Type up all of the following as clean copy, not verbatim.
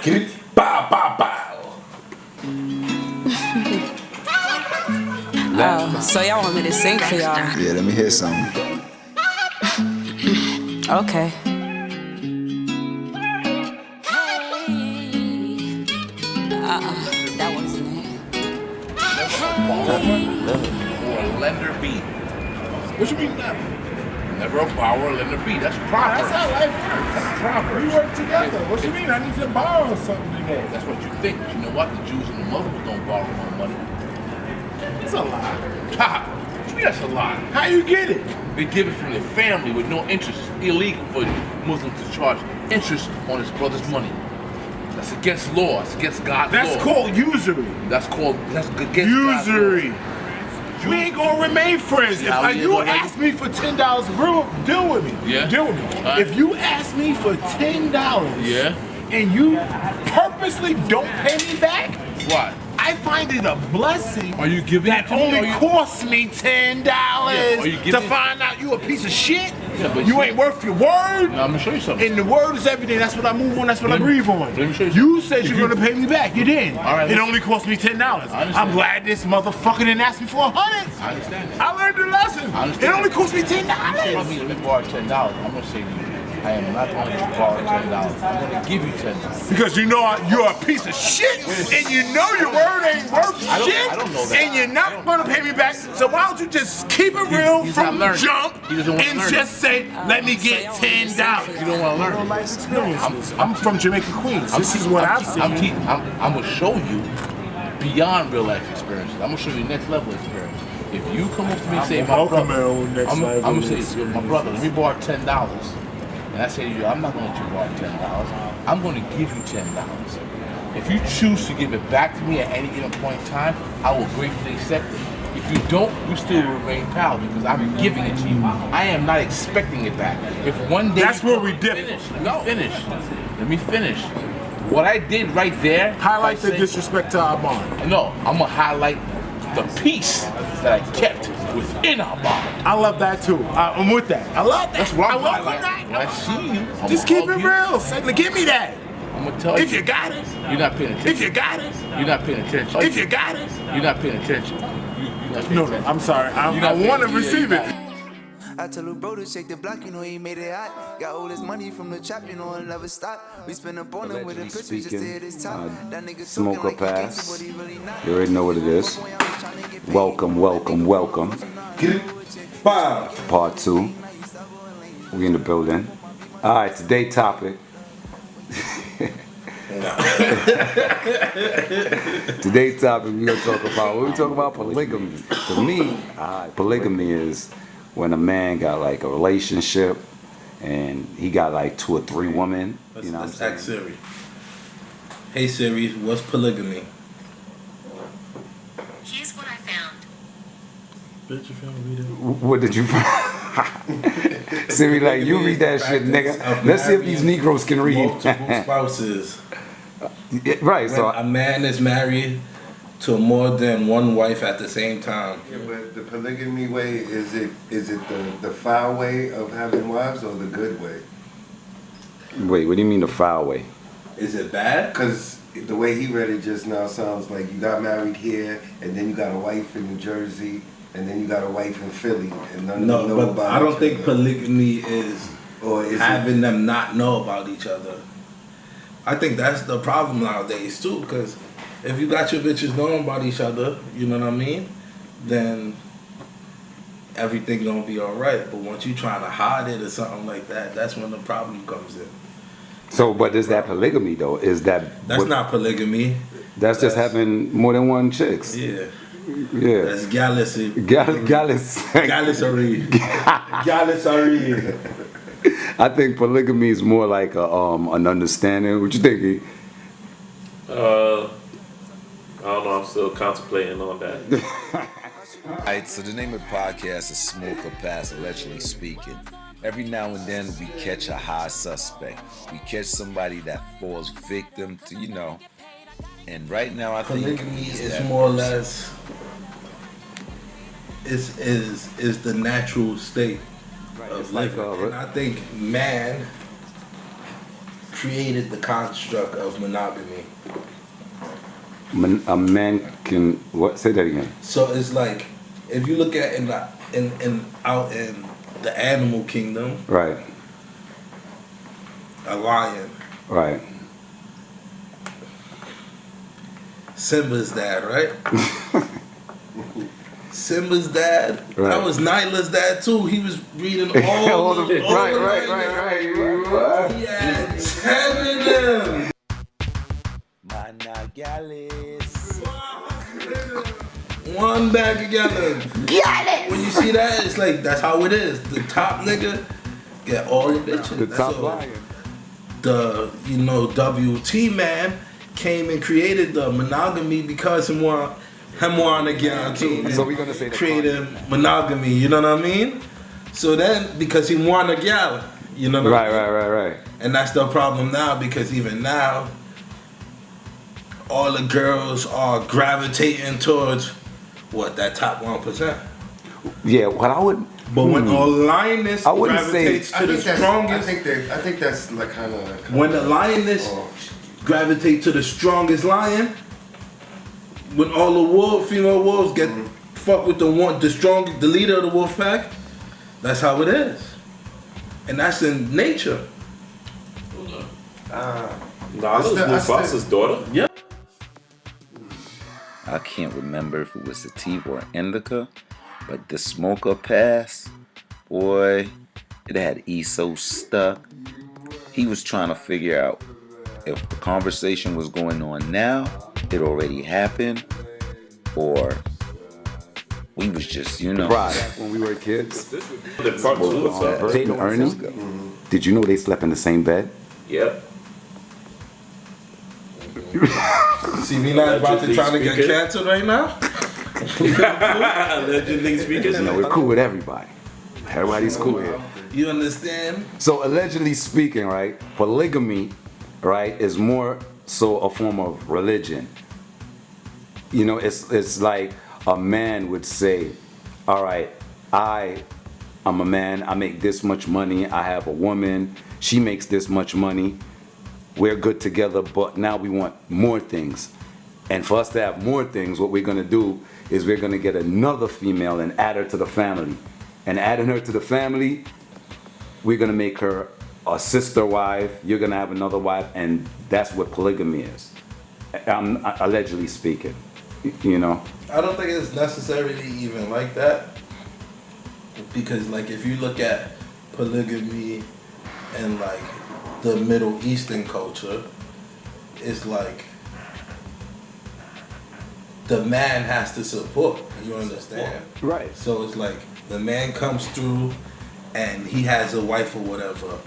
Get it? Bow, bow, bow. So y'all want me to sing for y'all? Yeah, let me hear something. Okay. That wasn't it. Or lender be. What you mean never? Never a borrower, lender be. That's Proverbs. That's how life works. That's Proverbs. We work together. What you mean? I need to borrow something today. That's what you think. But you know what? The Jews and the Muslims don't borrow no money. It's a lie. Ha! What you mean that's a lie? How you get it? They give it from their family with no interest. It's illegal for Muslims to charge interest on his brother's money. That's against law. It's against God's law. That's called usury. That's against Usury. God's law. We ain't gonna remain friends. If you ask me for $10, bro, deal with me. Yeah. Deal with me. If you ask me for $10, Yeah. and you purposely don't pay me back, Why? I find it a blessing. Are you giving that it to me? only costs me $10 are you to giving- find out you a piece of shit? Yeah, but you ain't worth your word. Now, I'm gonna show you something. And the word is everything. That's what I move on. That's what I Let me- breathe on. let me show you You something. said you're gonna pay me back. You did. All right, It let's- only cost me $10. I understand. I'm glad this motherfucker didn't ask me for $100. I understand that. I learned the lesson. I understand. It only cost me You say to $10. me, let me borrow $10. I'm gonna say to you, I am not going to borrow $10. I'm gonna give you $10. Because you know you're a piece of shit, and you know your word ain't worth I don't- shit, I don't know that. and you're not gonna pay me back. So why don't you just keep it real he's from not the learning. jump He doesn't want to and learn just say, let me get $10. You don't want to learn. Life experiences. I'm from Jamaica, Queens. This is what I've seen. I'm gonna show you beyond real life experiences. I'm gonna show you next level experience. If you come up to me and say, my brother, I'm gonna say, my brother, let me borrow $10. And I say to you, I'm not gonna let you borrow $10. I'm gonna give you $10. If you choose to give it back to me at any given point in time, I will gratefully accept it. If you don't, we still remain pals because I'm giving it to you. I am not expecting it back. If one day That's where we differ. Let me finish. What I did right there. Highlight the by saying- disrespect to our bond. No, I'm gonna highlight the peace that I kept within our bond. I love that too. I'm with that. I love that. That's what I'm I love highlighting. that. When I see you, I'm Just gonna keep it hug you. real. Say, give me that. I'm gonna tell If you got it. You're not paying attention. If you got it. You're not paying attention. If you got it. You're not paying attention. You're not paying No, attention. I'm sorry. I You're not want to paying- receive yeah, it. I tell little bro to shake the block, you know he made it hot. Got all this money from the trap, you know I'll never stop. We spend up on him with a Allegedly picture just to hit his top. speaking, That nigga Smoker talking like he Pass. gangsta, but he really not. You already know what it is. Welcome, welcome, welcome. Get it? Bow. Part 2. We in the building. All right, today's topic. Today's topic we're gonna talk about. What we talk about? Polygamy. To me, polygamy is when a man got like a relationship and he got like 2 or 3 women. You know what I'm Let's saying? ask Siri. Hey Siri, what's polygamy? Here's what I found. Bitch, you finna read it? What did you find? Siri, like, you read that shit, nigga. Let's see if these Negroes can read. Multiple spouses. Yeah, right, When so a man is married to more than one wife at the same time. Yeah, but the polygamy way, is it the foul way of having wives or the good way? wait, what do you mean the foul way? Is it bad? Because the way he read it just now sounds like you got married here, and then you got a wife in New Jersey, and then you got a wife in Philly, and none of them No, know but about I don't each think other. polygamy is Or is having them not know about each other. I think that's the problem nowadays too, because if you got your bitches knowing about each other, you know what I mean, then everything gonna be alright. But once you trying to hide it or something like that, that's when the problem comes in. So, but is that polygamy though? Is that That's not polygamy. That's just having more than one chicks. Yeah. Yeah. That's jealousy. Gallus. Gallicery. Gallicery. I think polygamy is more like an understanding. What you think? E? I don't know. I'm still contemplating on that. Alright, so the name of the podcast is Smoker Pass, allegedly speaking. Every now and then we catch a high suspect. We catch somebody that falls victim to, you know. And right now I think Polygamy he's is that more or person. less is the natural state of It's like living. And I think man created the construct of monogamy. A man can what? Say that again. So it's like if you look at out in the animal kingdom, Right. a lion, Right. Simba's dad, right? Simba's dad. Right. That was Nyla's dad too. He was reading all the right. He had 10 of them. One bag of gallon. When you see that, it's like that's how it is. The top nigga get all the bitches. The That's top all. lion. The WT man came and created the monogamy because him want a guarantee. So we're gonna say the created monogamy. You know what I mean? So then because he want a gal, you know what I mean? Right. And that's the problem now because even now, all the girls are gravitating towards that top 1%. Yeah, what I would. But when the lioness I wouldn't say- gravitates to the strongest, I think that's like kind of. when the lioness gravitate to the strongest lion, when all the female wolves get fucked with the leader of the wolf pack, that's how it is, and that's in nature. Nala's Mufasa's daughter? Yeah. I can't remember if it was sativa or indica, but the smoker pass, boy, it had E so stuck. He was trying to figure out if the conversation was going on now, it already happened, or we was just, Right. When we were kids. The part two was that. Jay and Ernie. Did you know they slept in the same bed? Yep. See me not about to try to get Speaking. canceled right now. Allegedly speaking. No, we're cool with everybody. Everybody's cool here. You understand? So allegedly speaking, right, polygamy, right, is more so a form of religion. It's like a man would say, all right, I'm a man, I make this much money, I have a woman, she makes this much money, we're good together, but now we want more things. And for us to have more things, what we're gonna do is we're gonna get another female and add her to the family. And adding her to the family, we're gonna make her a sister wife, you're gonna have another wife, and that's what polygamy is. I'm allegedly speaking, I don't think it's necessarily even like that. Because like if you look at polygamy and like the Middle Eastern culture, it's like the man has to support, you understand? Right. So it's like the man comes through and he has a wife or whatever,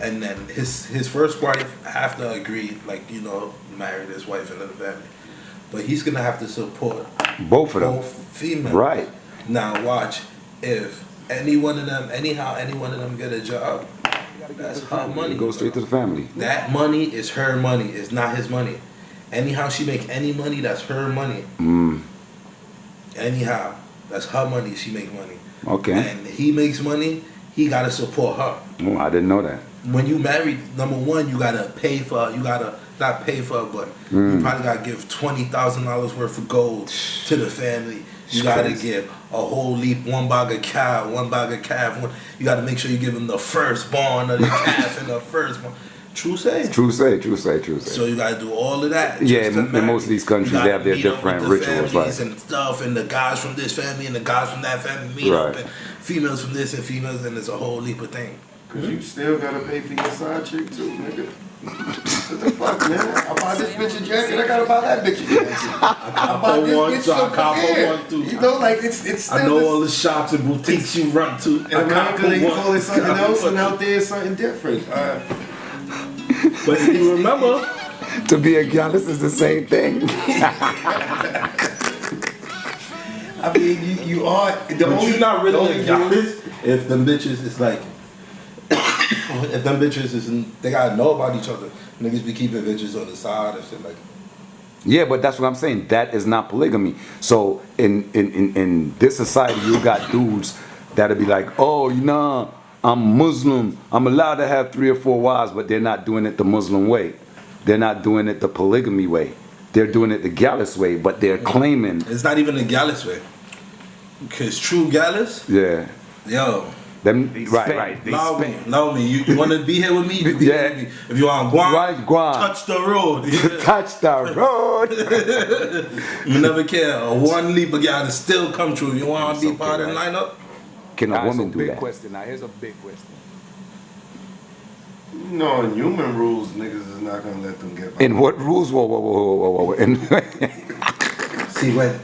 and then his first wife have to agree, marry his wife into the family. But he's gonna have to support both of them. both females. Right. Now watch, if any one of them get a job, that's her money. Go straight to the family. That money is her money. It's not his money. Anyhow she make any money, that's her money. Anyhow, that's her money. She make money. Okay. And he makes money. He gotta support her. Oh, I didn't know that. When you married, number one, you gotta pay for her. You gotta not pay for her, but you probably gotta give $20,000 worth of gold to the family. You gotta give a whole leap, one bag of calf. You gotta make sure you give them the firstborn of the calf and the firstborn. True say. True say. So you gotta do all of that. Yeah, just to in marry. most of these countries, You they have their gotta meet up different with the rituals, families right. and stuff, and the guys from this family and the guys from that family meet up, Right. and females from this and females, and it's a whole leap of thing. Cause you still gotta pay for your side chick too, nigga. What the fuck, man? I buy this bitch a jacket, I gotta buy that bitch a jacket. I buy this bitch some one, You know, like it's still I know all the shops and boutiques you run to. in America they call it something else, and out there it's something different. But you remember, To be a Giannis is the same thing. I mean, you are the but only. you're not really the a only Giannis if them bitches is like, if them bitches is, they gotta know about each other. Niggas be keeping bitches on the side and shit like. Yeah, but that's what I'm saying. That is not polygamy. So in this society, you got dudes that'll be like, oh, I'm Muslim. I'm allowed to have 3 or 4 wives, but they're not doing it the Muslim way. They're not doing it the polygamy way. They're doing it the Gallus way, but they're claiming. It's not even the Gallus way. Because true Gallus, Yeah. yo, Them, right. They spend. Know me. You want to be here with me? You be here with me. If you on Guam, Right, Guam. touch the road. Touch the road. You never care. A one leap of Gallus still come true. You want to be part of the lineup? Can a woman do big that? question. Now here's a big question. You know, in human rules, niggas is not gonna let them get by. In what rules? Whoa. See when.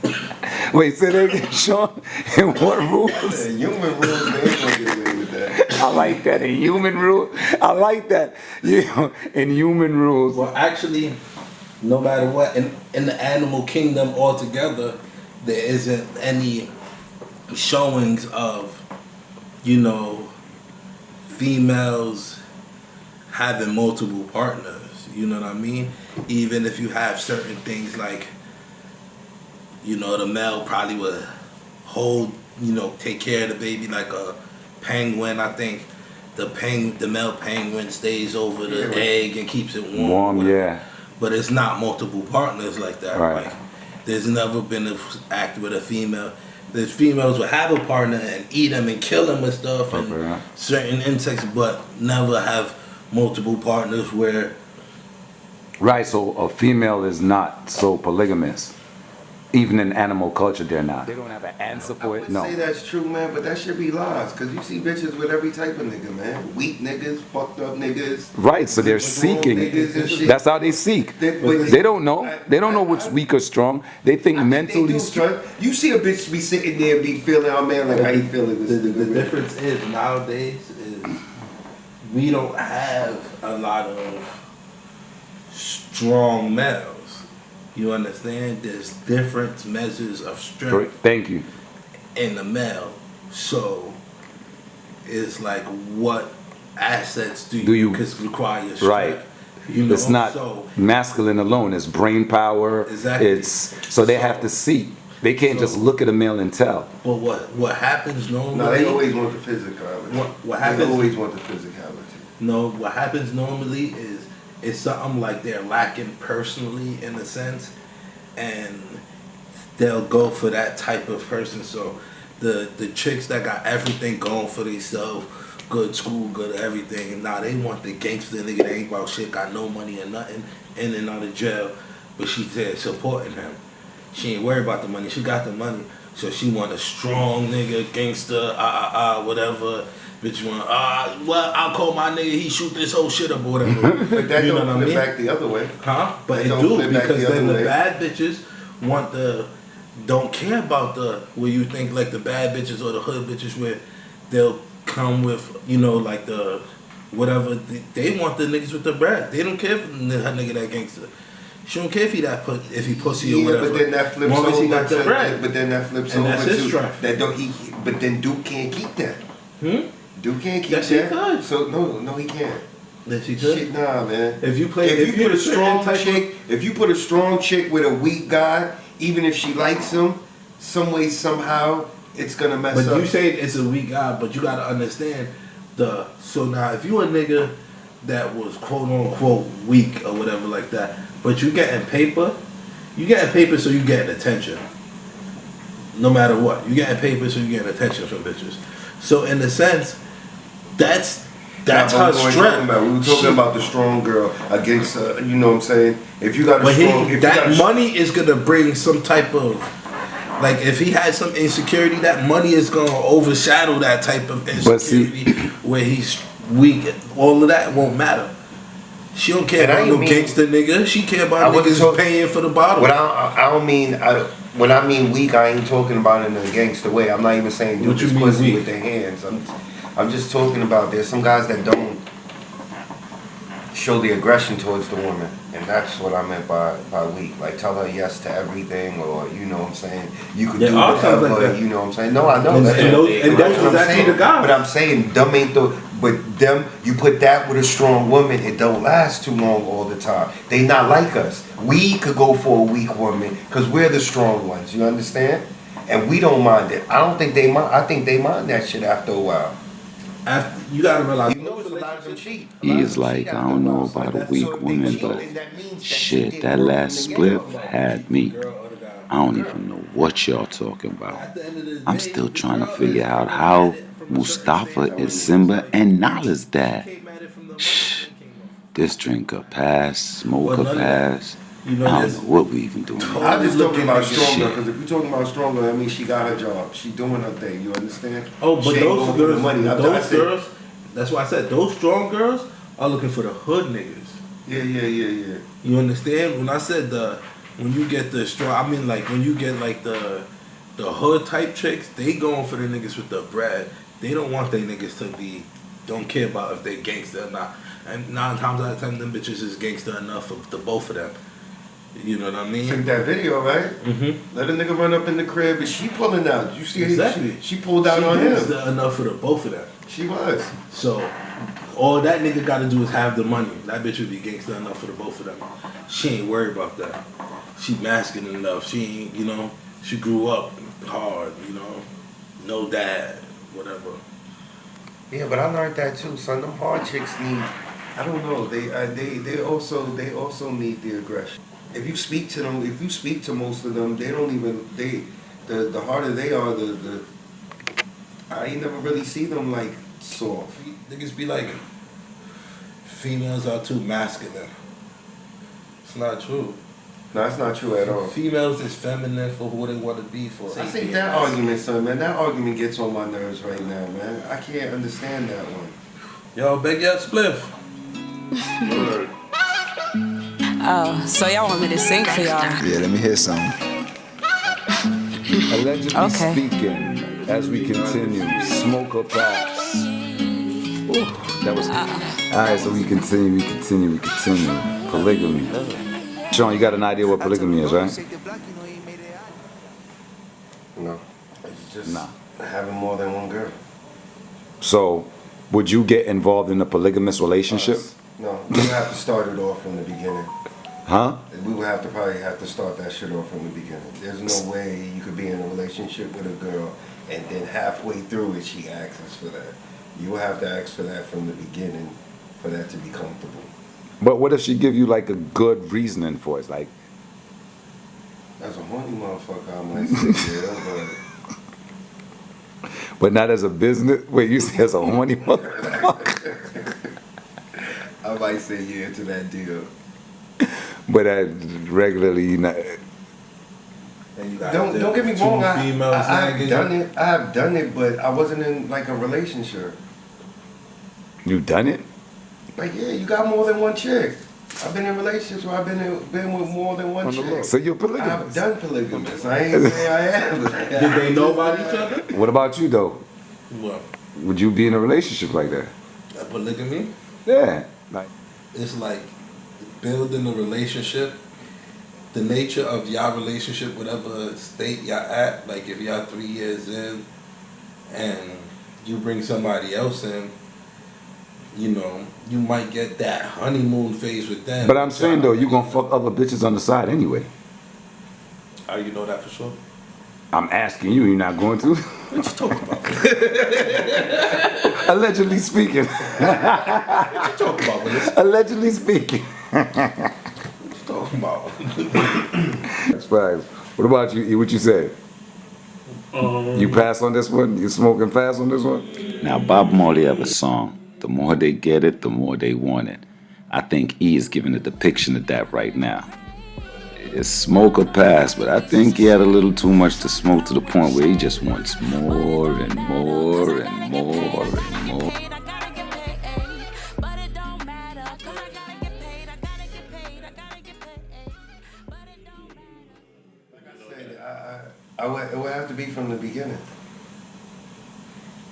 Wait, say that again, Sean. In what rules? In human rules, they ain't gonna get away with that. I like that. In human rules, I like that. Yeah, in human rules. Well, actually, no matter what, in the animal kingdom altogether, there isn't any showings of, females having multiple partners. You know what I mean? Even if you have certain things like, the male probably would hold, take care of the baby like a penguin. I think the male penguin stays over the egg and keeps it warm. Yeah. But it's not multiple partners like that. Right. Like, there's never been an act with a female. There's females will have a partner and eat them and kill them and stuff and certain insects, but never have multiple partners where. Right, so a female is not so polygamous. Even in animal culture, they're not. They don't have an answer for it. No. Say that's true, man, but that should be lies. Cause you see bitches with every type of nigga, man. Weak niggas, fucked up niggas. Right, so they're wrong seeking. niggas and shit. That's how they seek. They don't know. They don't know which weak or strong. They think mentally. You see a bitch be sitting there and be feeling, oh man, like how you feeling this nigga. The difference is nowadays is we don't have a lot of strong males. You understand? There's different measures of strength. Thank you. In the male, so it's like what assets do you require strength? Right. It's not masculine alone. It's brain power. Exactly. It's so they have to see. They can't just look at a male and tell. But what happens normally? No, they always want the physicality. What happens? They always want the physicality. No, what happens normally is it's something like they're lacking personally in a sense, and they'll go for that type of person. So the chicks that got everything going for themselves, good school, good everything, now they want the gangster nigga that ain't about shit, got no money or nothing, in and out of jail, but she's there supporting him. She ain't worried about the money. She got the money, so she want a strong nigga, gangster, whatever. Bitch want, well, I'll call my nigga, he shoot this whole shit up or whatever. But that don't flip back the other way. Huh? But it do, because then the bad bitches don't care about where you think like the bad bitches or the hood bitches where they'll come with, like the, whatever, they want the niggas with the bread. They don't care if her nigga that gangster. She don't care if he pussy or whatever. But then that flips over to, got the bread. But then that flips and over that's his to strength. But then Duke can't keep that. Duke can't keep yes, that. Yes, he could. So no, he can't. Yes, he could. Shit, nah, man. If you put a strong chick with a weak guy, even if she likes him, some way somehow it's gonna mess up. But you say it's a weak guy, but you gotta understand so now if you a nigga that was quote unquote weak or whatever like that, but you getting paper so you getting attention. No matter what. You getting paper so you getting attention from bitches. So in a sense, that's her strength. We were talking about the strong girl against, you know what I'm saying? If you got money is gonna bring some type of, like if he had some insecurity, that money is gonna overshadow that type of insecurity where he's weak. All of that won't matter. She don't care about no gangster nigga. She care about niggas paying for the bottle. When I mean weak, I ain't talking about it in a gangster way. I'm not even saying do this pussy with their hands. I'm just talking about there's some guys that don't show the aggression towards the woman, and that's what I meant by weak. Like tell her yes to everything, or you know what I'm saying. You could do whatever. Like you know what I'm saying. No, I know. And that's exactly the guy. But I'm saying them ain't the. But them, you put that with a strong woman, it don't last too long all the time. They not like us. We could go for a weak woman because we're the strong ones. You understand? And we don't mind it. I don't think they mind. I think they mind that shit after a while. After, you gotta realize. You know, a lot of them cheat. He is like, I don't know about a weak woman, but shit, that last spliff had me. I don't even know what y'all talking about. I'm still trying to figure out how Mustafa is Simba and Nala's dad. Shh, this drink could pass, smoke could pass. I don't know what we even doing. I'm just talking about stronger, because if you're talking about stronger, that means she got her job. She doing her thing. You understand? Oh, but she those girls, money. those girls, that's why I said those strong girls are looking for the hood niggas. Yeah. You understand? When I said when you get the strong, I mean like when you get like the hood type chicks, they going for the niggas with the bread. They don't want their niggas to don't care about if they gangster or not. And 9 times out of 10, them bitches is gangster enough for the both of them. You know what I mean? Took that video, right? Mm-hmm. Let a nigga run up in the crib and she pulling out. You see exactly. She pulled out on him. Enough for the both of them. She was. So all that nigga got to do is have the money. That bitch would be gangster enough for the both of them. She ain't worried about that. She masculine enough. She ain't, you know, she grew up hard, you know, no dad, whatever. Yeah, but I learned that too, son. Them hard chicks need, I don't know, they also need the aggression. If you speak to them, if you speak to most of them, they don't even, the harder they are, I ain't never really see them like soft. Niggas be like, females are too masculine. It's not true. No, it's not true at all. Females is feminine for who they want to be for. I think that argument, son, man, that argument gets on my nerves right now, man. I can't understand that one. Yo, Big Yet Spliff. Oh, so y'all want me to sing for y'all? Yeah, let me hear something. Allegedly speaking, as we continue, smoke up ass. Ooh, that was alright, so we continue. Polygamy. Sean, you got an idea what polygamy is, right? No. It's just having more than one girl. So, would you get involved in a polygamous relationship? No, we would have to start it off from the beginning. Huh? We would probably have to start that shit off from the beginning. There's no way you could be in a relationship with a girl and then halfway through it, she asks for that. You will have to ask for that from the beginning for that to be comfortable. But what if she give you like a good reasoning for it? Like, as a horny motherfucker, I might say yeah, but not as a business. Wait, you say as a horny motherfucker? I might say yeah to that deal. But regularly, not. Don't get me wrong. I've done it. I've done it, but I wasn't in like a relationship. You done it? Like, yeah, you got more than one chick. I've been in relationships where I've been with more than one chick. So you're polygamous? I've done polygamous. I ain't saying I am. Did they know about each other? What about you, though? What? Would you be in a relationship like that? A polygamy? Yeah. Like, it's like building a relationship. The nature of y'all relationship, whatever state y'all at, like if y'all 3 years in and you bring somebody else in, you know, you might get that honeymoon phase with them. but I'm saying though, you gonna fuck other bitches on the side anyway. How you know that for sure? I'm asking you, you're not going to? What you talking about? Allegedly speaking. What you talking about, Willis? Allegedly speaking. What you talking about? That's fine. What about you, E? What you say? You pass on this one? You smoking fast on this one? Now, Bob Marley have a song. The more they get it, the more they want it. I think E is giving a depiction of that right now. It's smoke or pass, but I think he had a little too much to smoke to the point where he just wants more and more and more and more. It would have to be from the beginning.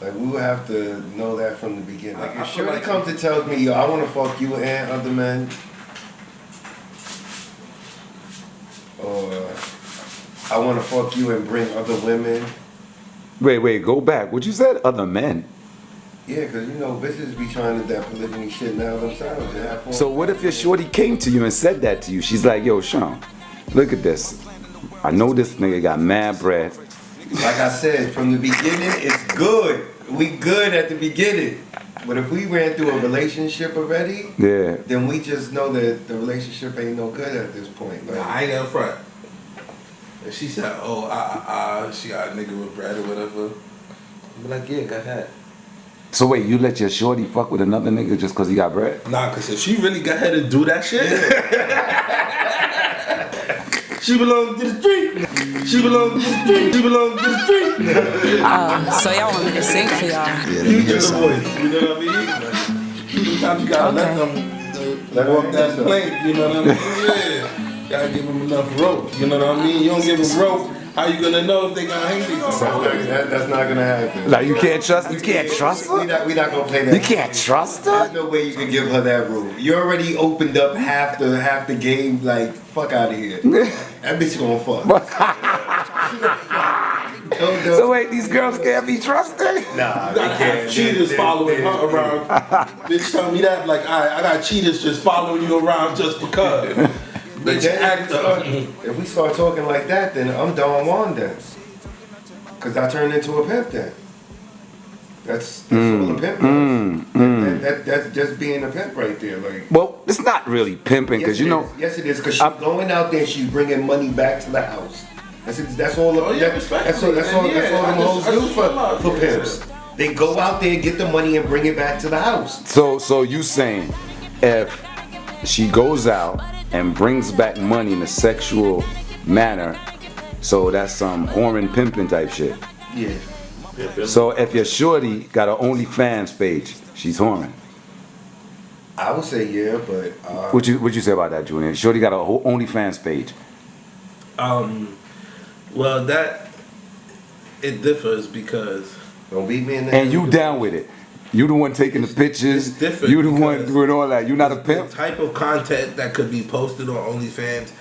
Like, we would have to know that from the beginning. Like, if Shorty comes and tells me, yo, I want to fuck you and other men, or I want to fuck you and bring other women. Wait, go back. What you said? Other men? Yeah, because, you know, bitches be trying to that polygamy shit now themselves. So what if your shorty came to you and said that to you? She's like, yo, Sean, look at this. I know this nigga got mad bread. Like I said, from the beginning, it's good. We good at the beginning. But if we ran through a relationship already, Yeah. then we just know that the relationship ain't no good at this point. Like, Nah, I ain't gonna front. If she said, oh, she got a nigga with bread or whatever, I'm be like, yeah, go ahead. So wait, you let your shorty fuck with another nigga just cause he got bread? Nah, cause if she really go ahead and do that shit, she belongs to the street. She belongs to the street. She belongs to the street. So y'all want me to sing for y'all? You get the voice. You know what I mean? Sometimes you gotta let them walk that plank. You know what I mean? Yeah. Gotta give them enough rope. You know what I mean? You don't give them rope. How you gonna know if they gonna hang themselves? that's not gonna happen. Like you can't trust her? We not gonna play that. You can't trust her? There's no way you can give her that room. You already opened up half the game. Like, fuck out of here. That bitch gonna fuck. So wait, these girls can't be trusted? Nah, You gotta have cheaters following her around. Bitch, tell me that. Like, I got cheaters just following you around just because. But then if we start talking like that, then I'm Don Juan then. Cause I turned into a pimp then. That's all a pimp does. That's just being a pimp right there. Like, well, it's not really pimping, cause you know. Yes, it is. Cause she's going out there and she's bringing money back to the house. That's all. That's all them hoes do for pimps. They go out there and get the money and bring it back to the house. So you saying if she goes out and brings back money in a sexual manner, so that's some whoring pimping type shit. Yeah. So if your shorty got an OnlyFans page, she's whoring. I would say yeah, but What you say about that, Junior? Shorty got a whole OnlyFans page. Well, that it differs because don't beat me in the and you down with it. You the one taking the pictures. It's different. You the one doing all that. You not a pimp. The type of content that could be posted on OnlyFans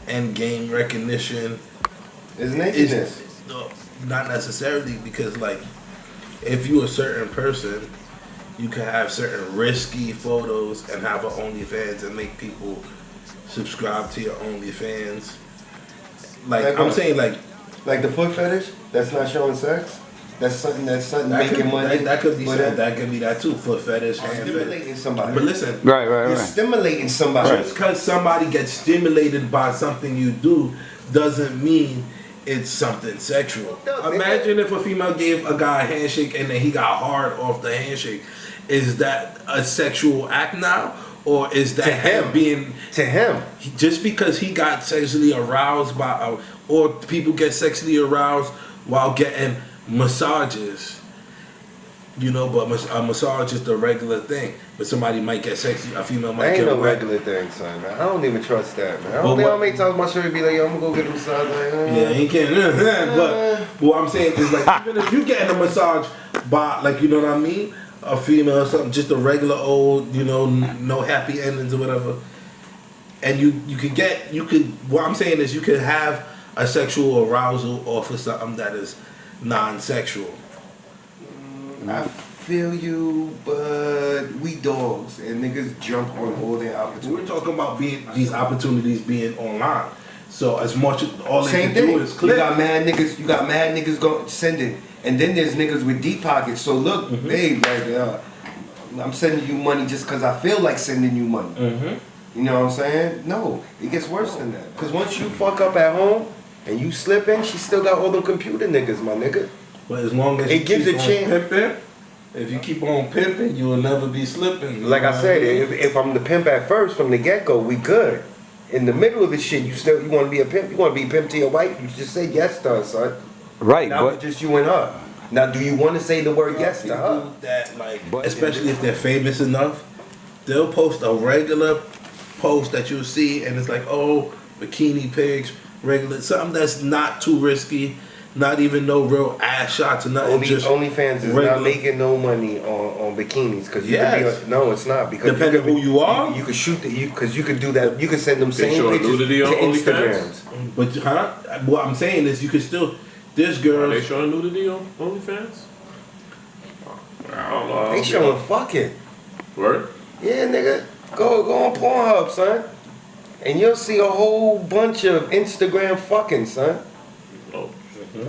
and gain recognition is nakedness. Not necessarily, because like if you a certain person, you can have certain risky photos and have an OnlyFans and make people subscribe to your OnlyFans. Like I'm saying, like the foot fetish. That's not showing sex. That's something making money. That could be that could be that too. Foot fetish, hand stimulating fetish. somebody. But listen, You're stimulating somebody. Just because somebody gets stimulated by something you do doesn't mean it's something sexual. Imagine if a female gave a guy a handshake and then he got hard off the handshake. Is that a sexual act now? Or is that him being to him? Just because he got sexually aroused by, or people get sexually aroused while getting massages, you know, but a massage is the regular thing. But somebody might get sexy, a female might That get ain't no regular thing, son, man. I don't even trust that, man. I don't know how many times my shirt be like, yo, I'm gonna go get a massage. Like, yeah, he can't. But what I'm saying is, like, even if you getting a massage by, like, you know what I mean, a female or something, just a regular old, you know, no happy endings or whatever, and you could. What I'm saying is, you could have a sexual arousal off of something that is non-sexual. I feel you, but we dogs and niggas jump on all their opportunities. We're talking about these opportunities being online. So as much as all they Same can thing. do is click. You got mad niggas going sending, and then there's niggas with deep pockets. So look, babe, like I'm sending you money just because I feel like sending you money. You know what I'm saying? No, it gets worse than that. Because once you fuck up at home and you slip in, she still got all the computer niggas, my nigga. But as long as it gives a chance. Pimping, if you keep on pimping, you will never be slipping. Like I said, if I'm the pimp at first from the get go, we good. In the middle of the shit, you want to be a pimp. You want to be a pimp to your wife. You just say yes to her, son. Right. Now it's just you and her. Now, do you want to say the word yes to her? That, like, especially if they're famous enough, they'll post a regular post that you'll see, and it's like, oh, bikini pics, regular, something that's not too risky, not even no real ass shots or nothing. OnlyFans is not making no money on bikinis because no, it's not, because depending on who you are, you could shoot because you could do that. You could send them same show pictures nudity to on Instagrams. But what I'm saying is, you could still. This girl. Are they showing nudity on OnlyFans? I don't know. They showing fucking. Word? Yeah, nigga. Go on Pornhub, son. And you'll see a whole bunch of Instagram fucking, son. Oh,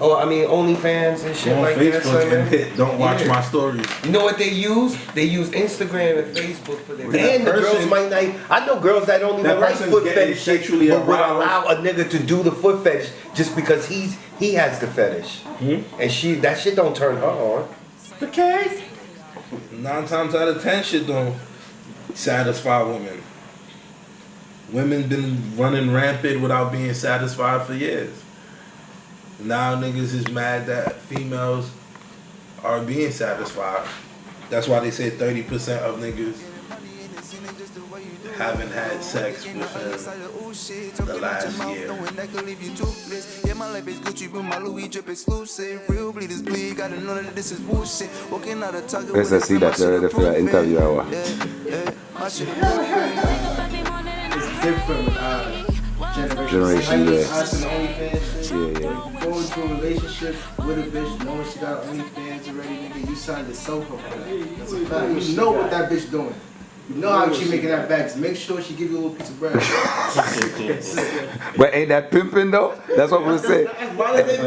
Oh, I mean OnlyFans and shit Go on like that. Facebook and hit, don't watch Yeah. my stories. You know what they use? They use Instagram and Facebook for their. That And the girls person- might not. I know girls that don't That even like person's foot getting fetish shit, sexually but would aroused. allow a nigga to do the foot fetish just because he has the fetish, and that shit don't turn her on. The case. 9 times out of 10, shit don't satisfy women. Women been running rampant without being satisfied for years. Now niggas is mad that females are being satisfied. That's why they say 30% of niggas haven't had sex within the last year. Yeah, my life is Gucci, but my Louis drip exclusive. Real bleeders bleed, gotta know that this is bullshit. Walking out of Target Let's see that interview hour. It's different Generation, yeah. Us and OnlyFans. Yeah. Go into a relationship with a bitch knowing she got OnlyFans already, nigga. You signed yourself up for that. That's a fact. You know what that bitch doing. You know how she making that back. Just make sure she give you a little piece of bread. But ain't that pimping though? That's what we're saying.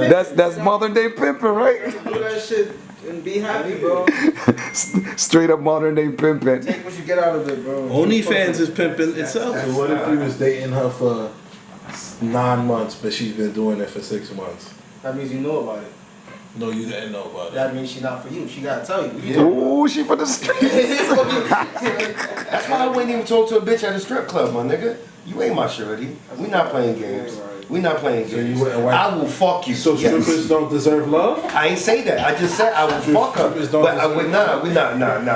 That's modern day pimping, right? Do that shit and be happy, bro. Straight up modern day pimping. Take what you get out of it, bro. OnlyFans is pimping itself. So what if you was dating her for 9 months, but she's been doing it for 6 months? That means you know about it. No, you didn't know about it. That means she not for you. She gotta tell you. Ooh, she for the streets. That's why I wouldn't even talk to a bitch at a strip club, my nigga. You ain't my shorty. We not playing games. We not playing games. I will fuck you. So strippers don't deserve love? I ain't say that. I just said I will fuck her. But nah.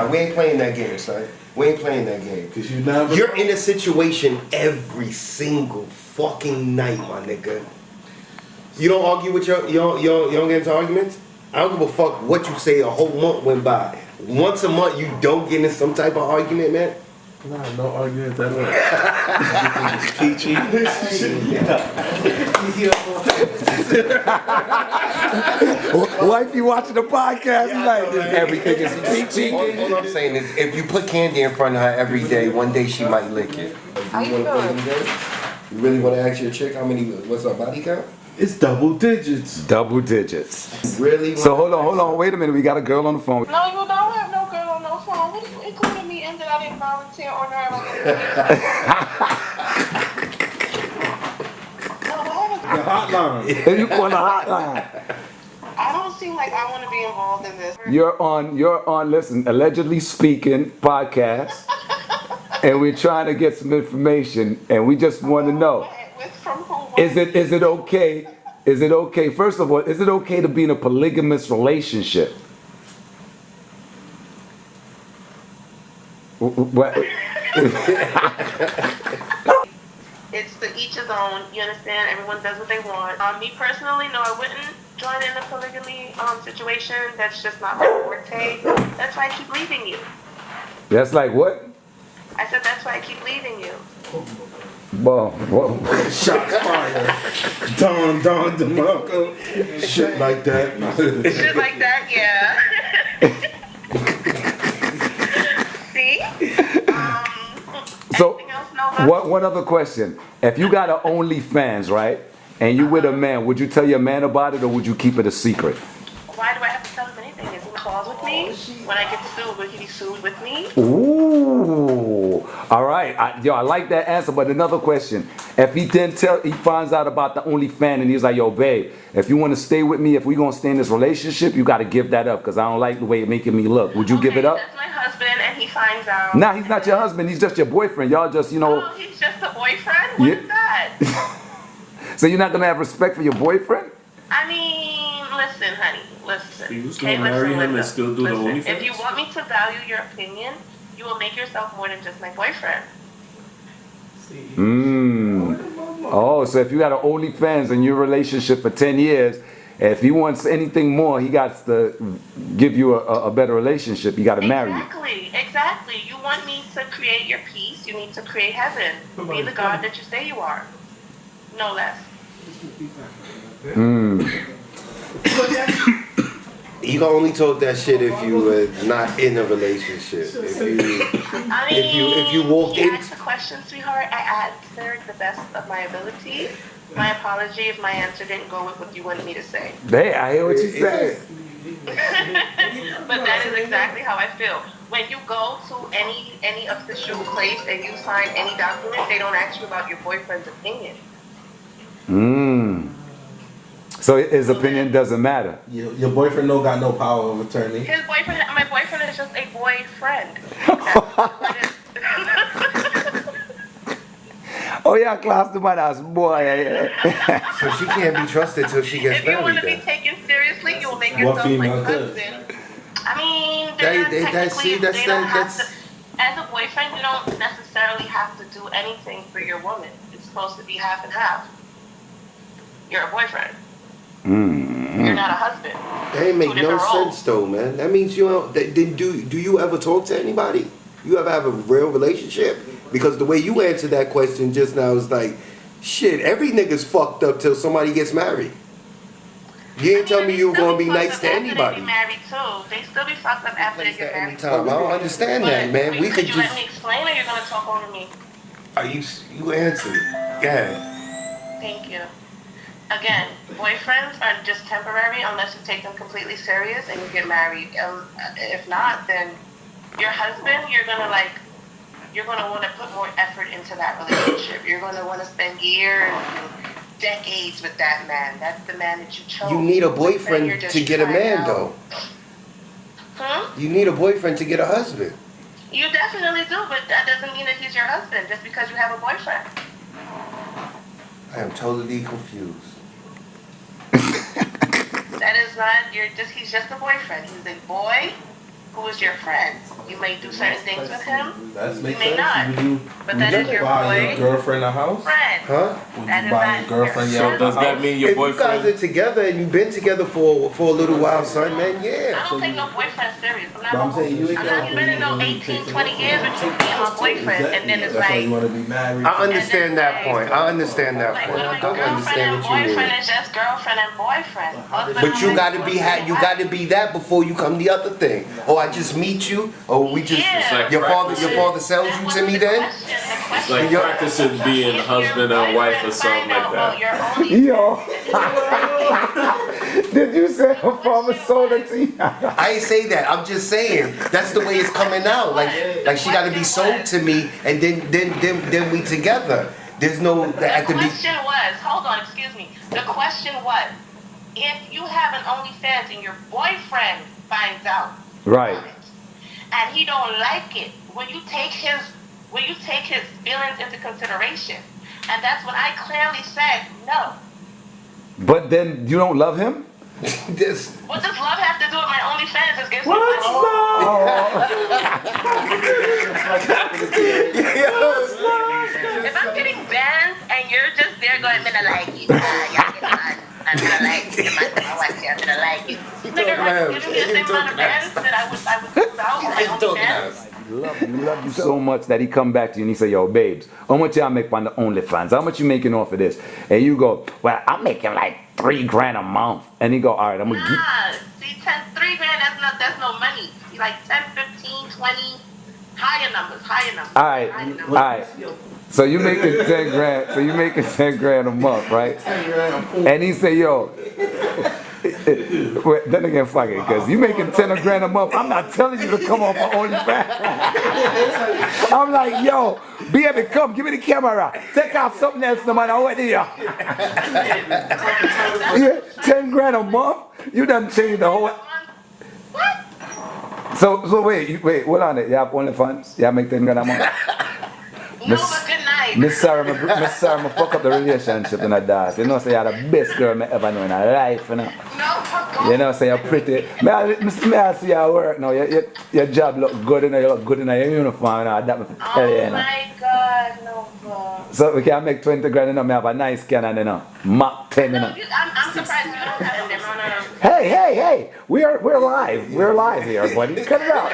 We ain't playing that game, son. We ain't playing that game. Cause you never. You're in a situation every single fucking night, my nigga. You don't argue with you don't get into arguments? I don't give a fuck what you say. A whole month went by. Once a month you don't get into some type of argument, man. Nah, no argument at all. It's peachy. Wife, you watching the podcast? You like everything is peachy. All I'm saying is, if you put candy in front of her every day, one day she might lick it. How you doing? You really want to ask your chick how many? What's her body count? It's double digits. Double digits. Really? So hold on. Wait a minute. We got a girl on the phone. No, you don't have no girl on no phone. What are you including me in that I didn't volunteer on The hotline. You on the hotline. I don't seem like I want to be involved in this. You're on. Listen, allegedly speaking podcast, and we're trying to get some information, and we just want to know. Is it okay? Is it okay? First of all, is it okay to be in a polygamous relationship? What? It's to each his own. You understand? Everyone does what they want. Me personally, no, I wouldn't join in a polygamy situation. That's just not my forte. That's why I keep leaving you. That's like what? I said that's why I keep leaving you. Whoa. Shots fired. Don DeMarco. Shit like that. Shit like that, yeah. See? So, one other question. If you got an OnlyFans, right, and you with a man, would you tell your man about it or would you keep it a secret? Why do I have to tell him anything? Is he calls with me? When I get sued, will he be sued with me? Ooh. All right. I like that answer, but another question. If he finds out about the OnlyFans and he's like, yo, babe, if you want to stay with me, if we're going to stay in this relationship, you got to give that up because I don't like the way it's making me look. Would you give it up? That's my husband and he finds out. Nah, he's not your husband. He's just your boyfriend. Y'all just, Oh, he's just a boyfriend? What is that? So you're not going to have respect for your boyfriend? I mean, listen, honey, listen. You was gonna marry him and still do the OnlyFans? If you want me to value your opinion, you will make yourself more than just my boyfriend. Oh, so if you got an OnlyFans in your relationship for 10 years, if he wants anything more, he got to give you a better relationship. You got to marry you. Exactly. You want me to create your peace, you need to create heaven. Be the God that you say you are. No less. You can only talk that shit if you were not in a relationship. If you walked in. You asked the question, sweetheart. I answered the best of my ability. My apology if my answer didn't go with what you wanted me to say. Hey, I hear what you say. But that is exactly how I feel. When you go to any official place and you sign any document, they don't ask you about your boyfriend's opinion. So his opinion doesn't matter. Your boyfriend don't got no power of attorney. My boyfriend is just a boyfriend. Oh yeah, class the man as boy. So she can't be trusted till she gets If you want married to be then. taken seriously, you'll make yourself like a husband. I mean, as a boyfriend, you don't necessarily have to do anything for your woman. It's supposed to be half and half. You're a boyfriend. You're not a husband. That ain't make no sense though, man. That means you don't. Do you ever talk to anybody? You ever have a real relationship? Because the way you answered that question just now is like, shit. Every nigga's fucked up till somebody gets married. You ain't tell me you were gonna be nice to anybody. They be married too. They still be fucked up after they get married. I don't understand that, man. We could you just. let me explain, or you're gonna talk over me? Are you answered? Yeah. Thank you. Again, boyfriends are just temporary unless you take them completely serious and you get married. If not, then your husband, you're gonna want to put more effort into that relationship. You're gonna want to spend years and decades with that man. That's the man that you chose. You need a boyfriend to get a man, though. You need a boyfriend to get a husband. You definitely do, but that doesn't mean that he's your husband just because you have a boyfriend. I am totally confused. That is not, he's just a boyfriend. He's a boy who is your friend. You may do certain things with him. That's You may not. But that is your buy boy. your girlfriend a house? Friend. Huh? Would That you is buy not your girlfriend your your Does that house? mean your If you boyfriend? guys are together and you've been together for a little while, son, man, yeah. I don't take no boyfriend serious. I'm But I'm saying you ain't not even in no 18, 20 years with you being my boyfriend. And then it's That's why like, you want to be married. I understand that point. I understand that like, point. I don't girlfriend understand and what you boyfriend mean. is just girlfriend and boyfriend. But you gotta be that before you come the other thing. Or I just meet you, or we just Yeah. your father sells you to me then. It's like practicing being husband and wife or something like that. Yo. Did you say her father sold it to you? I ain't say that. I'm just saying that's the way it's coming out. Like she got to be sold to me, and then we together. There's no at The the be. question was, hold on, excuse me. The question was, if you have an OnlyFans and your boyfriend finds out, Right. and he don't like it, will you take his feelings into consideration? And that's when I clearly said no. But then you don't love him? This. What does love have to do with my OnlyFans? Just give me If I'm getting banned and you're just there going, I'm gonna like it. I'm gonna like it. I'm gonna like it. Nigga, are you giving me the same amount of bans that I would put out on my OnlyFans? Love you so much that he come back to you and he say, yo, babes, how much y'all make on the OnlyFans? How much you making off of this? And you go, well, I'm making like $3,000 a month. And he go, all right, I'm gonna See, $3,000, that's no money. See, like 10, 15, 20, higher numbers. All right. So you making 10 grand. So you making 10 grand a month, right? And he say, yo. Wait, then again, fuck it, because you making 10 grand a month. I'm not telling you to come off for OnlyFans. I'm like, yo, baby, come, give me the camera. Take out something else, no matter what you. Yeah, 10 grand a month. You done changed the whole. So wait, hold on. You have OnlyFans? You make 10 grand a month? No, but good night. Miss Sarah, me fuck up the relationship in a dance. You know, say you're the best girl me ever know in her life, you know. You know, say you're pretty. May I see your work now. Your job look good, you know. You look good in your uniform, you know. That me tell you, you know. My God, no, God. So we can make 20 grand, you know. Me have a nice cannon, you know. Mach 10, you know. I'm surprised you don't have them on a... Hey! We're live. We're live here, buddy. Cut it out.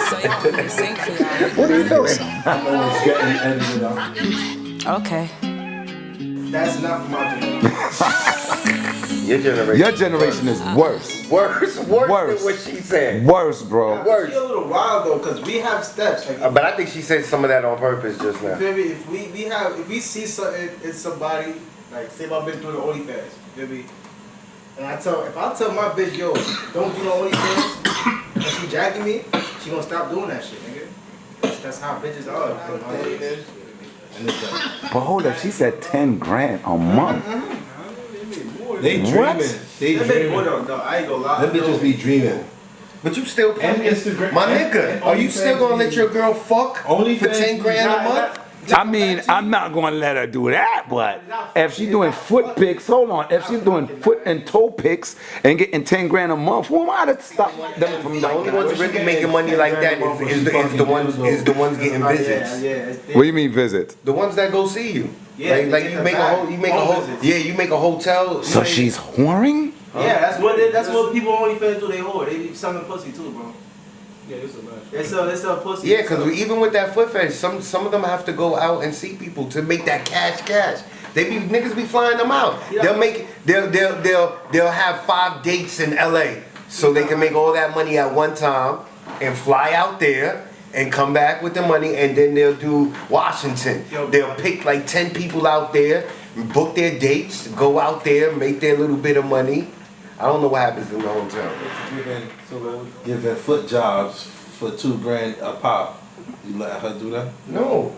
So y'all want me to sing for y'all? What are you doing? Okay. That's not for my generation. Your generation is worse. Worse than what she said. Worse, bro. Worse. She a little wild though, cause we have steps. Like, But I think she said some of that on purpose just now. you feel me? If we see something in somebody, like say if I've been through the OnlyFans, you feel me? And if I tell my bitch, yo, don't do no OnlyFans, and she jacking me, she gonna stop doing that shit, nigga. That's how bitches are. But hold up, she said 10 grand a month. They dreaming. What? They dreaming. No, I ain't gonna lie. Them bitches be dreaming. But you still And paying Instagram. my nigga. and Are you still gonna let your girl fuck OnlyFans for 10 grand a month? I mean, I'm not gonna let her do that, but if she's doing foot pics, hold on. If she's doing foot and toe pics and getting 10 grand a month, who am I to stop them from The only ones really making money like that is the ones getting visits. What do you mean visit? The ones that go see you. Yeah, like you make a hotel. So she's whoring? Yeah, that's what people OnlyFans do. They whore. They be selling pussy too, bro. Yeah, they sell pussy. Yeah, because even with that foot fetish, some of them have to go out and see people to make that cash. Niggas be flying them out. They'll have 5 dates in LA so they can make all that money at one time and fly out there and come back with the money, and then they'll do Washington. They'll pick like 10 people out there, book their dates, go out there, make their little bit of money. I don't know what happens in the hotel. Giving foot jobs for $2 grand a pop. You let her do that? No,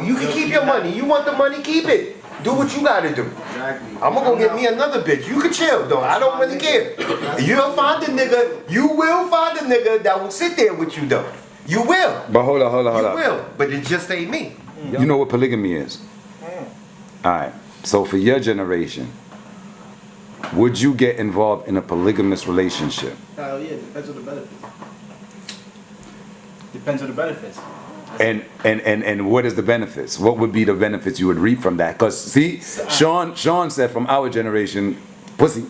you can keep your money. You want the money, keep it. Do what you gotta do. Exactly. I'm gonna go get me another bitch. You can chill though. I don't really care. You'll find a nigga. You will find a nigga that will sit there with you though. You will. But hold on. You will. But it just ain't me. You know what polygamy is? Alright, so for your generation, would you get involved in a polygamous relationship? Hell yeah, depends on the benefits. Depends on the benefits. And what is the benefits? What would be the benefits you would reap from that? Because see, Sean said from our generation, pussy,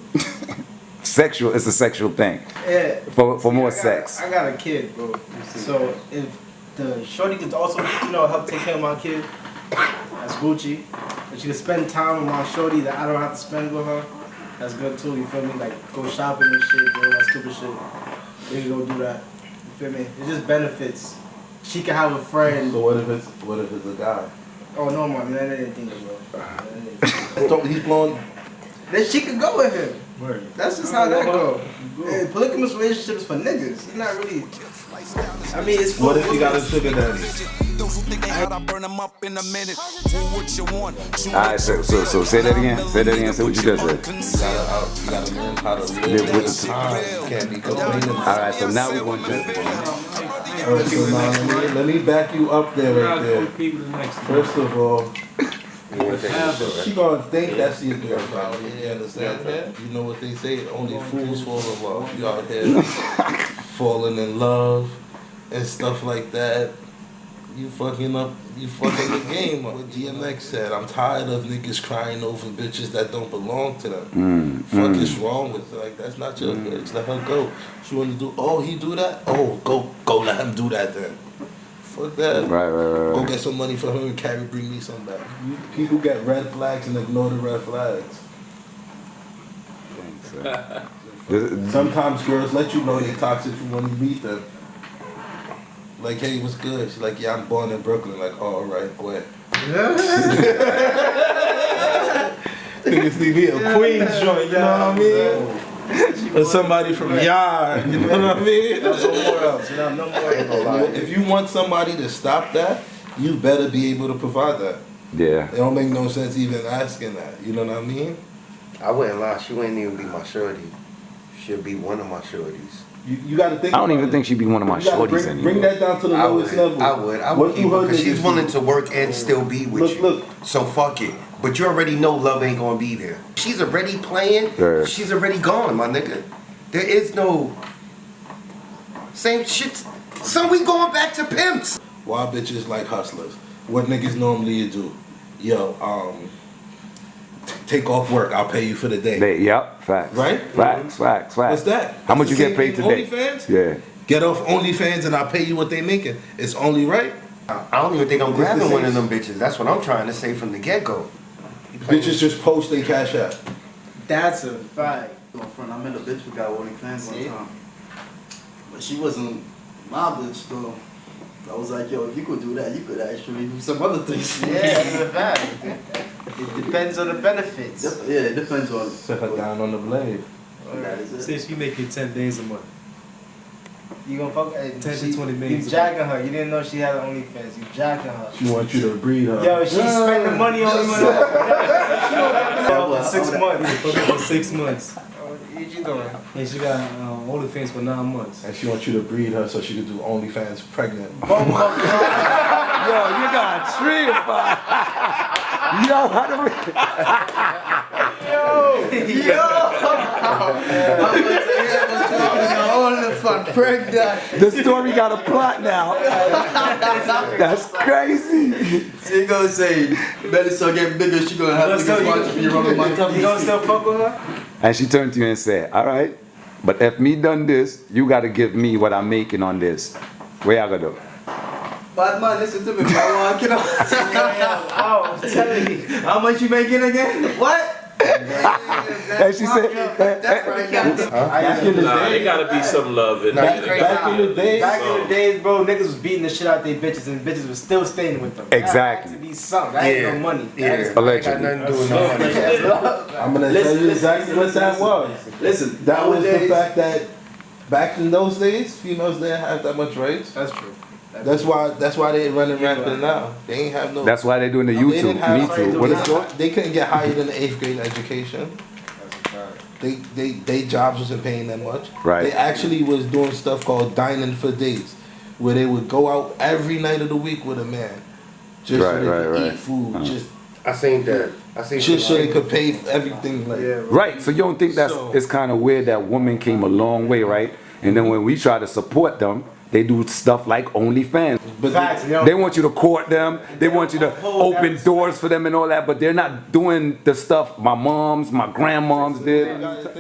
sexual is a sexual thing. Yeah. For more sex. I got a kid, bro. So if the shorty could also, help take care of my kid, that's Gucci. If she could spend time with my shorty that I don't have to spend with her, that's good too. You feel me? Like go shopping and shit, do all that stupid shit. We can go do that. You feel me? It just benefits. She can have a friend. So what if it's a guy? Oh no, man, that ain't anything, bro. He's blowing. Then she could go with him. Right. That's just how that go. Yeah, polygamous relationships for niggas. It's not really. I mean, it's for. What if you got a sugar daddy? Alright, so say that again. Say that again. Say what you just said. You gotta learn how to live with the time. You can't be complaining. Alright, so now we're going to. Alright, so now let me back you up there right there. First of all, she gonna think that's your girl. You understand that? You know what they say? Only fools fall in love. You out here falling in love and stuff like that. You fucking the game. What DMX said, I'm tired of niggas crying over bitches that don't belong to them. Fuck is wrong with her? Like, that's not your bitch. Let her go. She want to do, he do that? Oh, go let him do that then. Fuck that. Right. Go get some money for him and bring me some back. People get red flags and ignore the red flags. Sometimes girls let you know they toxic when you meet them. Like, hey, what's good? She's like, yeah, I'm born in Brooklyn. Like, oh, all right, go ahead. Niggas need me a Queens joint, you know what I mean? Or somebody from Yard, you know what I mean? No more. If you want somebody to stop that, you better be able to provide that. Yeah. It don't make no sense even asking that, you know what I mean? I wouldn't lie, she wouldn't even be my shorty. She'll be one of my shorties. You got to think. I don't even think she'd be one of my shorties anymore. Bring that down to the lowest level. I would keep her because she's willing to work and still be with you. Look. So fuck it. But you already know love ain't gonna be there. She's already playing. Yeah. She's already gone, my nigga. There is no same shit. So we going back to pimps. Why bitches like hustlers? What niggas normally do? Yo, take off work. I'll pay you for the day. Yep, facts. Right? Facts. What's that? How much you get paid today? OnlyFans? Yeah. Get off OnlyFans and I'll pay you what they making. It's only right. I don't even think I'm grabbing one of them bitches. That's what I'm trying to say from the get-go. Bitches just post their cash app. That's a fact. Friend, I met a bitch who got OnlyFans one time. But she wasn't my bitch though. I was like, yo, if you could do that, you could actually do some other things. Yeah, that's a fact. It depends on the benefits. Yeah, it depends on. Set her down on the blade. That is it. Say she making 10 days a month. You gonna fuck 10 to 20 minutes. You jacking her. You didn't know she had OnlyFans. You jacking her. She wants you to breed her. Yo, she spending money on me. For 6 months. For 6 months. What you doing? And she got OnlyFans for 9 months. And she wants you to breed her so she can do OnlyFans pregnant. Yo, you got tree. Yo, how do The story got a plot now. That's crazy. She gonna say, belly start getting bigger, she gonna have to watch me run on my tummy. You gonna still fuck with her? And she turned to you and said, all right, but if me done this, you got to give me what I'm making on this. Where I gotta do? Bad man, listen to me, bro. I'm telling you. How much you making again? What? And she said, Back in the Nah, it gotta be some love in Back there. in the days, bro, niggas was beating the shit out their bitches and bitches was still staying with them. Exactly. That had to be something. That ain't no money. Allegedly. I'm gonna tell you exactly what that was. Listen, that was the fact that back in those days, females didn't have that much rights. That's true. That's why they running rampant now. They ain't have no. That's why they doing the YouTube. Me too. What is it? They couldn't get hired in the 8th grade education. They jobs wasn't paying that much. Right. They actually was doing stuff called dining for dates, where they would go out every night of the week with a man, just so they could eat food. Just I seen that. just so they could pay for everything. Like Right. So you don't think that's it's kind of weird that women came a long way, right? And then when we try to support them, they do stuff like OnlyFans. But they want you to court them. They want you to open doors for them and all that. But they're not doing the stuff my moms, my grandmoms did.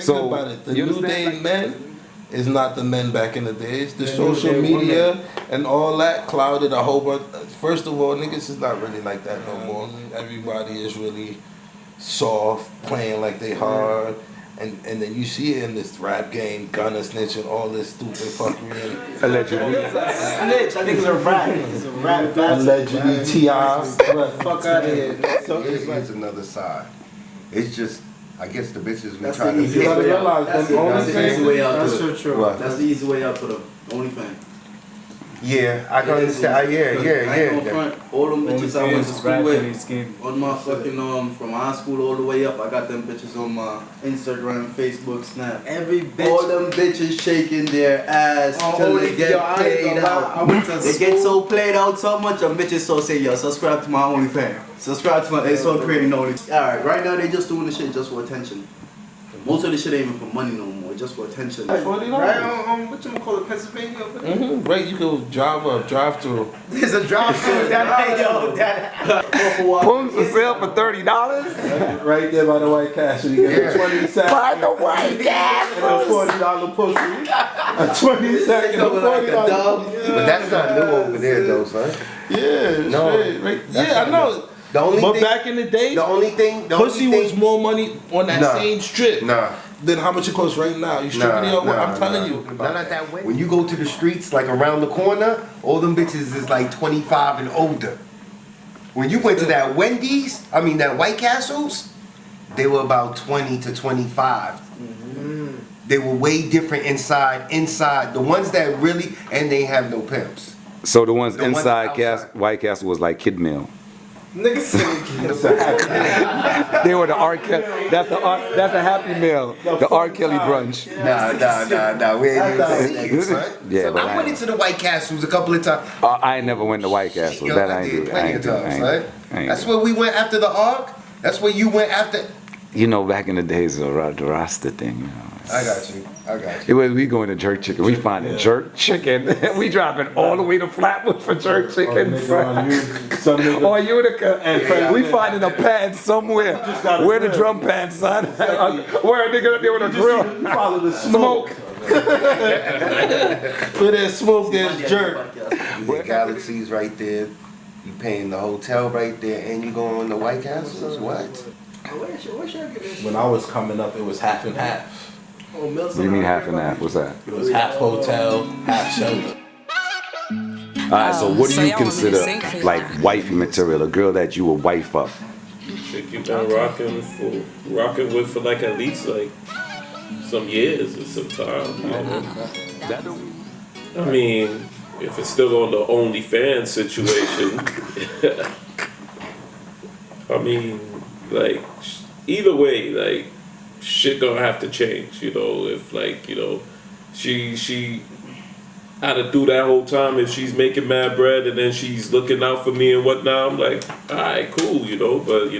Think about it. The new day men is not the men back in the days. The social media and all that clouded a whole bunch. First of all, niggas is not really like that no more. Everybody is really soft, playing like they hard. And then you see it in this rap game, gunna snitch and all this stupid fuckery. Allegedly. Snitch, I think it's a rap. It's a rap. Allegedly, T.I. Fuck out of here. So here's another side. It's just, I guess the bitches we That's try the to easy pick. way. That's the easy way out. That's to true. What? That's the easy way out for the OnlyFans. Yeah, I can understand. I ain't gonna front. All them bitches I went to school OnlyFans with, on my fucking from high school all the way up, I got them bitches on my Instagram, Facebook, Snap. Every bitch. All them bitches shaking their ass till they get played out. They get so played out so much, them bitches so say, yo, subscribe to my OnlyFans. Subscribe to my, they so creating Only. Alright, right now they just doing the shit just for attention. Most of the shit ain't even for money no more, just for attention. $40. Right on, what you call it, Pennsylvania over there? Right, you can drive through. There's a drive-through down there, Pumps for sale for $30. Right there by the White Castle. You get a 20 second. By the White Castle. And a $40 pussy. A 20 second. A $40. But that's not new over there though, son. Yeah, No. right. Yeah, I know. The only But thing, back in the day, the only thing, pussy was more money on that Nah. same strip Nah. than how much it costs right now. You stripping it over? I'm telling you. Not that way. When you go to the streets, like around the corner, all them bitches is like 25 and older. When you went to that Wendy's, that White Castles, they were about 20 to 25. They were way different inside. The ones that really, and they have no pimps. So the ones The ones inside outside. White Castle was like kid meal. Niggas They were the R. Kelly. That's a Happy Meal. The R. Kelly brunch. Nah. We ain't even saying, son. Yeah, but I went into the White Castles a couple of times. I ain't never went to White Castle. Yo, That I I ain't did do. I plenty ain't of do. times, son. That's do. where we went after the Ark. That's where you went after. You know, back in the days of the Rasta thing, you know. I got you. It was we going to jerk chicken. We find a jerk chicken. We driving all the way to Flatwood for jerk chicken. Or Utica. We finding a pan somewhere. Where the drum pan, son? Where a nigga there with a grill? Follow the Smoke. Where there's smoke, there's jerk. You get Galaxies right there. You paying the hotel right there, and you going on the White Castles? What? When I was coming up, it was half and half. What do you mean half and half? What's that? It was half hotel, half shelter. Alright, so what do you y'all want me to consider sing for y'all? like wifey material? A girl that you would wife up? Chick you've been rocking with for like at least like some years or some time. You know? I mean, if it's still on the OnlyFans situation, I mean, like either way, like shit gonna have to change. You know, if like she had to do that whole time. If she's making mad bread and then she's looking out for me and whatnot, I'm like, all right, cool, But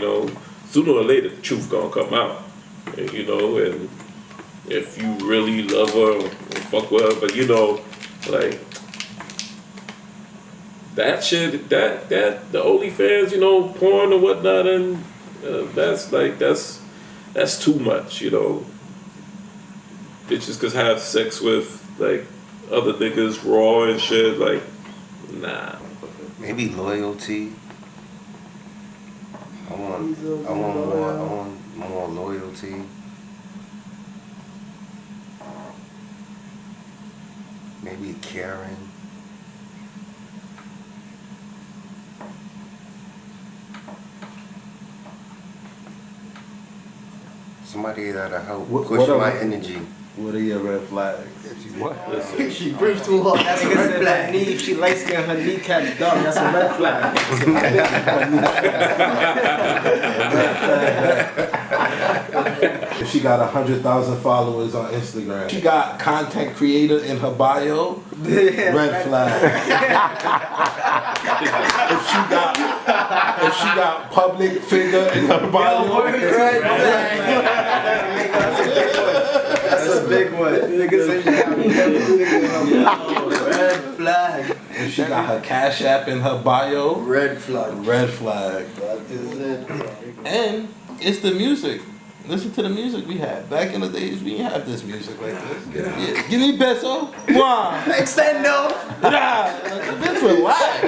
sooner or later the truth gonna come out, and, And if you really love her or fuck with her, but like that shit, that the OnlyFans, porn or whatnot, and that's too much, Bitches could have sex with like other niggas raw and shit, like, nah. Maybe loyalty. I want more loyalty. Maybe caring. Somebody that'll help push my energy. What are your red flags? What? She breathes too hard. That's a red flag. If she light skin, her kneecaps dark. That's a red flag. If she got 100,000 followers on Instagram, she got content creator in her bio, red flag. if she got public figure in her bio, red flag. That's a big one. Niggas say red flag. If she got her Cash App in her bio, red flag. Red flag. And it's the music. Listen to the music we had. Back in the days, we didn't have this music like this. Yeah. Give me beso. One. Extendo. Bitch, relax.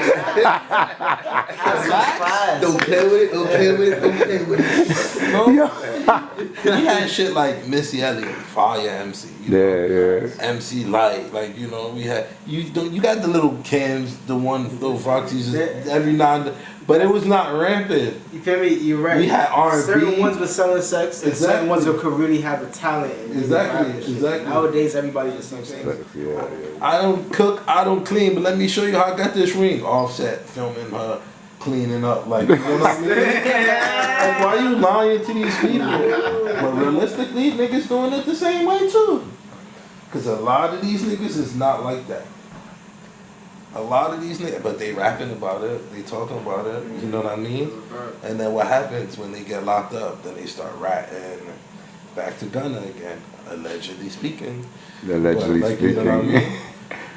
Relax. Don't play with it. Don't play with it. Don't play with it. No? We had shit like Missy Elliott, Fire MC. MC Light, like we had you got the little Kims, the little Foxies every now and then, but it was not rampant. You feel me? You're right. We had R&B. Certain ones were selling sex, and certain ones who could really have the talent. Exactly. Nowadays, everybody just the same. I don't cook, I don't clean, but let me show you how I got this ring. Offset filming her cleaning up, like, you know what I mean? Like, why you lying to these people? But realistically, niggas doing it the same way too. Cause a lot of these niggas is not like that. A lot of these niggas, but they rapping about it, they talking about it, you know what I mean? And then what happens when they get locked up? Then they start ratting back to Gunna again, allegedly speaking. Allegedly speaking. You know what I mean?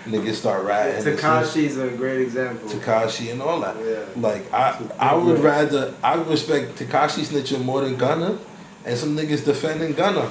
Niggas start ratting. Tekashi's a great example. Tekashi and all that. Yeah. Like I would rather, I respect Tekashi snitching more than Gunna, and some niggas defending Gunna.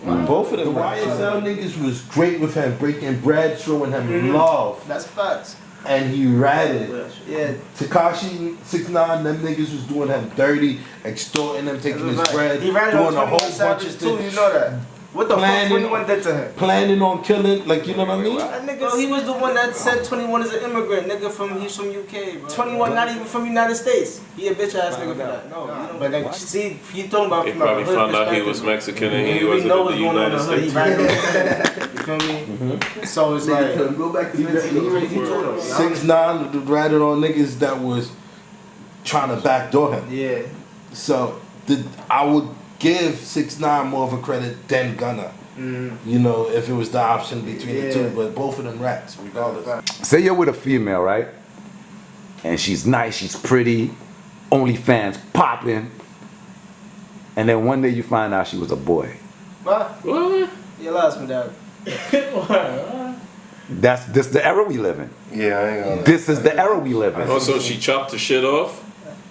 Both of them. The YSL niggas was great with him, breaking bread, showing him love. That's facts. And he ratted. Yeah. Tekashi 6ix9ine, them niggas was doing him dirty, extorting him, taking his bread, He ratted doing on a whole 21 bunch of Savages too, things. you know that. What the fuck 21 did to him? Planning on killing, like, you know what I mean? That nigga, bro, he was the one that said 21 is an immigrant, nigga he's from UK, bro. 21 not even from United States. He a bitch ass nigga for that. No, you don't. But like, see, you talking about He from probably a hood found out he perspective. was Mexican and he We wasn't know in what's the going on in United the hood. He States. right. You feel me? So it's like, Go back to Mexico. he told him. 6ix9ine ratted on niggas that was trying to backdoor him. Yeah. So I would give 6ix9ine more of a credit than Gunna. You know, if it was the option between the two, but both of them rats, regardless. Say you're with a female, right? And she's nice, she's pretty, OnlyFans popping, and then one day you find out she was a boy. What? You lost me, dog. That's this the era we live in. Yeah, I ain't gonna. This is the era we live in. Oh, so she chopped the shit off?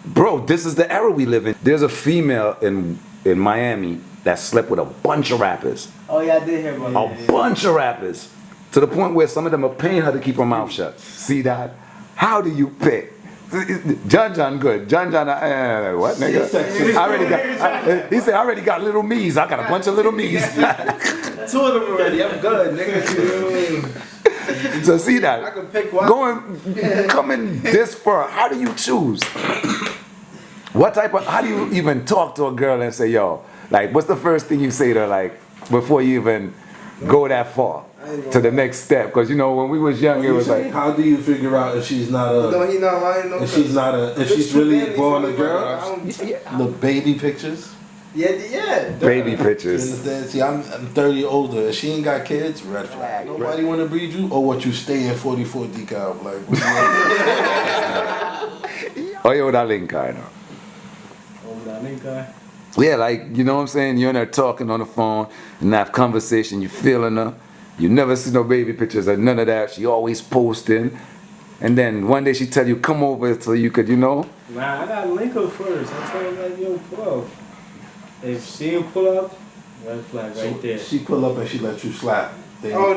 Bro, this is the era we live in. There's a female in Miami that slept with a bunch of rappers. Oh yeah, I did hear about that. A bunch of rappers. To the point where some of them are paying her to keep her mouth shut. See that? How do you pick John good. John, what nigga? He said, I already got little me's. I got a bunch of little me's. 2 of them already. I'm good, nigga. So see that? I can pick one. Coming this far, how do you choose? How do you even talk to a girl and say, yo, like, what's the first thing you say to her, like, before you even go that far to the next step? Because, you know, when we was young, it was like, how do you figure out if she's not a, No, he not lying. No, if she's really a born a girl? The baby pictures? Yeah. Baby pictures. You understand? See, I'm 30 older. If she ain't got kids, red flag. Nobody want to breed you? Or what, you stay in 44 decal? Like, what oh, yo, that link guy, no? Yeah, like, you know what I'm saying? You're in there talking on the phone and have conversation, you feeling her. You never see no baby pictures or none of that. She always posting. And then one day she tell you, come over so you could, you know? Nah, I gotta link her first. I tell her, like, yo, pull up. If she didn't pull up, red flag right there. She pull up and she let you slap. Oh,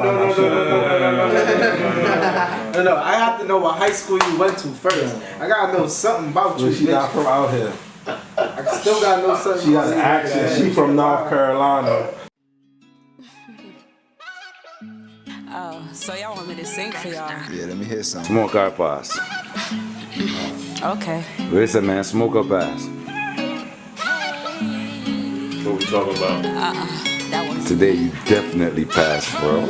no. I have to know what high school you went to first. I gotta know something about you. She not from out here. I still gotta know something. She got an accent. She from North Carolina. Oh, so y'all want me to sing for y'all? Yeah, let me hear something. Smoke our pass. Okay. Listen, man, smoke up ass. What we talking about? That was Today you definitely passed, bro.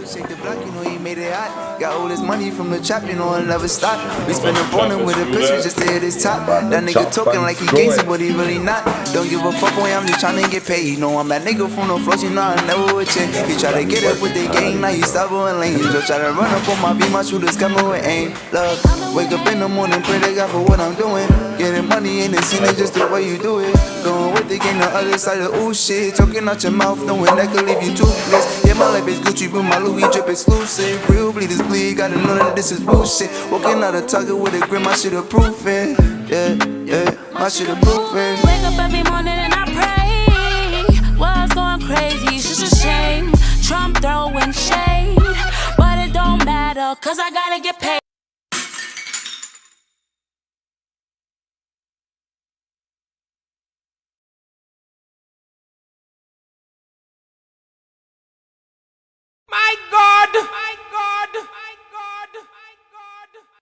Shake the block, you know he made it hot. Got all this money from the trap, you know I'll never stop. We spend a morning with a picture just to hit his top. That nigga talking like he gangsta, but he really not. Don't give a fuck boy, I'm just trying to get paid. You know I'm that nigga from the floors, you know I never would change. He try to get up with the gang, now he stubborn lane. Just try to run up on my beat, my shooters coming with aim. Love, wake up in the morning, pray to God for what I'm doing. Getting money in the scene, it's just the way you do it. Going with the gang, the other side of ooh shit. Talking out your mouth, knowing that could leave you toothless. Yeah, my life is Gucci with my Louis drip exclusive. Real bleeders bleed, gotta know that this is bullshit. Walking out of Target with a grin, my shit approving. Yeah, my shit approving. Wake up every morning and I pray. World's going crazy, it's just a shame. Trump throwing shade, but it don't matter, cause I gotta get paid. My